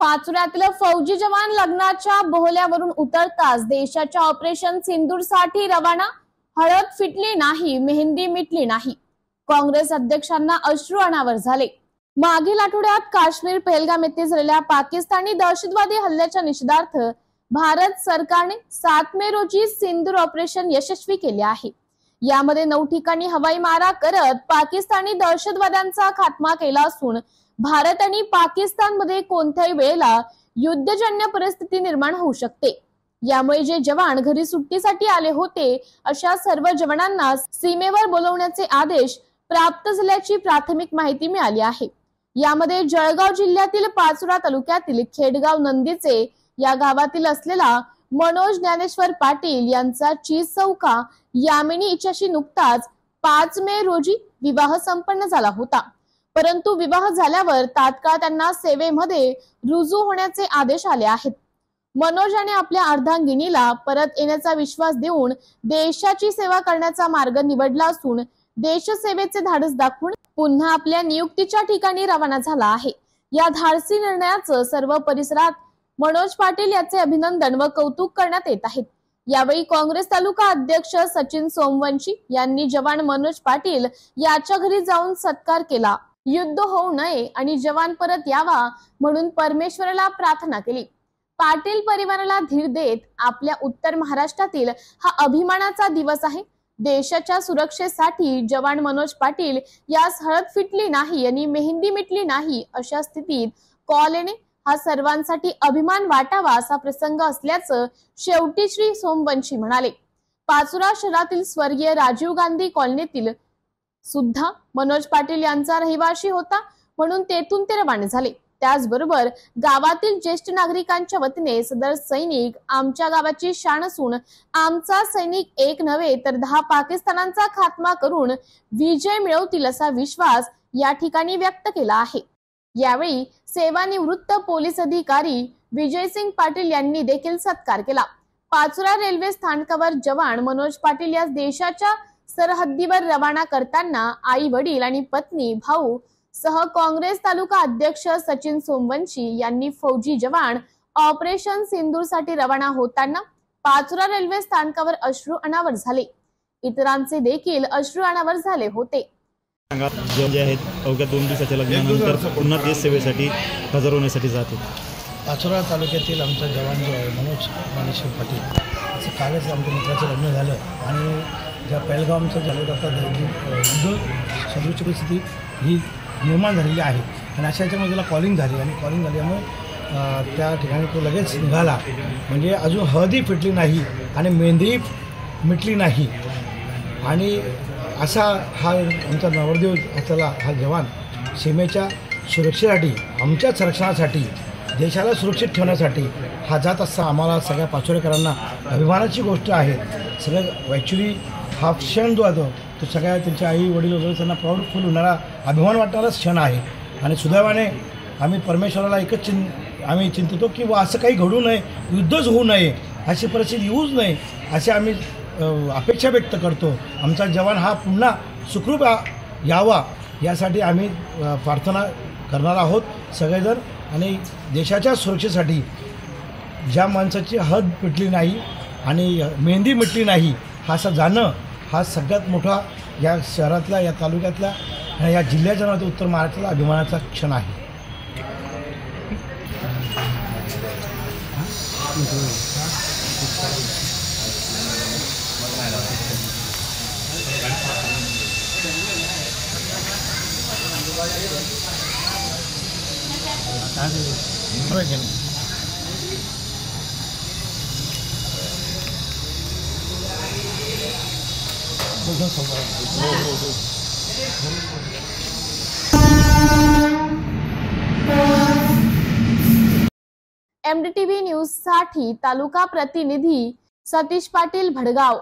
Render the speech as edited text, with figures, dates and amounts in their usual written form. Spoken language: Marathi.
पाचोऱ्यातील फौजी जवान लग्नाच्या बोहल्यावरून उतरताच देशाच्या ऑपरेशन सिंदूरसाठी रवाना। हळद फिटली नाही, मेहंदी मिटली नाही, काँग्रेस अध्यक्षांना अश्रू अनावर झाले। मागील आठवड्यात काश्मीर पहलगाम येथे झालेल्या पाकिस्तानी दहशतवादी हल्ल्याच्या निषेधार्थ भारत सरकारने 7 मे रोजी सिंदूर ऑपरेशन यशस्वी केले आहे। यामध्ये 9 ठिकाणी हवाई मारा करत पाकिस्तानी दहशतवाद्यांचा खात्मा केला असून भारत आणि पाकिस्तान मध्ये कोणत्याही वेळेला युद्धजन्य परिस्थिती निर्माण होऊ शकते। यामुळे जे जवान घरी सुट्टीसाठी आले होते अशा सर्व जवानांना सीमेवर बोलवण्याचे आदेश प्राप्त झाल्याची प्राथमिक माहिती मिळाली आहे। यामध्ये जळगाव जिल्ह्यातील पाचोरा तालुक्यातील खेडगाव नंदीचे या गावातील असलेला मनोज ज्ञानेश्वर पाटील यांचा चीज चौका यामिनी हिच्याशी नुकताच 5 मे रोजी विवाह संपन्न झाला होता। परंतु विवाह झाल्यावर तात्काळ त्यांना सेवेमध्ये रुजू होण्याचे आदेश आले आहेत। मनोज याने आपल्या अर्धांगिनीला परत येण्याचा विश्वास देऊन देशाची सेवा करण्याचा मार्ग निवडला असून देशसेवेचे धाडस दाखवून पुन्हा आपल्या नियुक्तीच्या ठिकाणी रवाना झाला आहे। या धाडसी निर्णयाचं सर्व परिसरात मनोज पाटील याचे अभिनंदन व कौतुक करण्यात येत आहे। यावेळी काँग्रेस तालुका अध्यक्ष सचिन सोमवंशी यांनी जवान मनोज पाटील याच्या घरी जाऊन सत्कार केला। युद्ध होऊ नये आणि जवान परत यावा म्हणून परमेश्वराला प्रार्थना केली। पाटील परिवाराला धीर देत आपल्या उत्तर महाराष्ट्रातील हा अभिमानाचा दिवस आहे। देशाच्या सुरक्षेसाठी जवान मनोज पाटील यास हळद फिटली नाही आणि मेहंदी मिटली नाही अशा स्थितीत कॉल येणे हा सर्वांसाठी अभिमान वाटावा असा प्रसंग असल्याचं शेवटी श्री सोमवंशी म्हणाले। पाचोरा शहरातील स्वर्गीय राजीव गांधी कॉलनीतील सुद्धा मनोज पाटील यांचा रहिवासी होता म्हणून तेथून ते रवाना झाले। त्याचबरोबर गावातील ज्येष्ठ नागरिकांच्या वतीने सदर सैनिक आमच्या गावाची शान असून आमचा सैनिक एक नव्हे तर 10 पाकिस्तानांचा खात्मा करून विजय मिळवतील असा विश्वास या ठिकाणी व्यक्त केला आहे। यावेळी सेवानिवृत्त पोलीस अधिकारी विजयसिंग पाटील यांनी देखील सत्कार केला। पाचोरा रेल्वे स्थानकावर जवान मनोज पाटील या देशाच्या सरहद्दीवर रवाना करताना आई वडील आणि पत्नी भाऊ सह काँग्रेस तालुका अध्यक्ष सचिन सोमवंशी यांनी फौजी जवान ऑपरेशन सिंदूर साठी रवाना होताना पाचोरा रेल्वे स्थानकावर अश्रू अनावर झाले। इतरांचे देखील अश्रू अनावर झाले होते। जे आहेत अवघ्या 2 दिवसाच्या लग्नानंतर पुन्हा देश सेवेसाठी हजर होण्यासाठी जाते। पाचोरा तालुक्यातील आमचा जवान जो आहे मनोज ज्ञानेश्वर पाटील असं कालच आमच्या मित्राचं लग्न झालं आणि ज्या पहलगामचं झालं युद्ध सदृश परिस्थिती ही निर्माण झालेली आहे आणि अशा याच्यामध्ये त्याला कॉलिंग झाली आणि कॉलिंग झाल्यामुळे त्या ठिकाणी तो लगेच निघाला। म्हणजे अजून हळदी फिटली नाही आणि मेहंदी मिटली नाही आणि असा हा आमचा नवरदेव असलेला हा जवान सीमेच्या सुरक्षेसाठी आमच्या संरक्षणासाठी देशाला सुरक्षित ठेवण्यासाठी हा जात असता आम्हाला सगळ्या पाचोरेकरांना अभिमानाची गोष्ट आहे। सगळं ॲक्च्युली हा क्षण जो आहे तो सगळ्या त्यांच्या आई वडील वगैरे त्यांना प्राऊडफुल होणारा अभिमान वाटणारा क्षण आहे आणि सुदैवाने आम्ही परमेश्वराला एकच आम्ही चिंतितो की असं काही घडू नये, युद्धच होऊ नये, अशी परिस्थिती येऊच नये अशी आम्ही अपेक्षा व्यक्त करतो। आमचा जवान हा पुन्हा सुखरूप यावा यासाठी आम्ही प्रार्थना करणार आहोत सगळेजण। आणि देशाच्या सुरक्षेसाठी ज्या माणसाची हद मिटली नाही आणि मेहंदी मिटली नाही हा असं जाणं हा सगळ्यात मोठा या शहरातला या तालुक्यातला आणि या जिल्ह्याच्या नव्हे उत्तर महाराष्ट्रातला अभिमानाचा क्षण आहे। MDTV न्यूज साठी तालुका प्रतिनिधी सतीश पाटील भडगाव।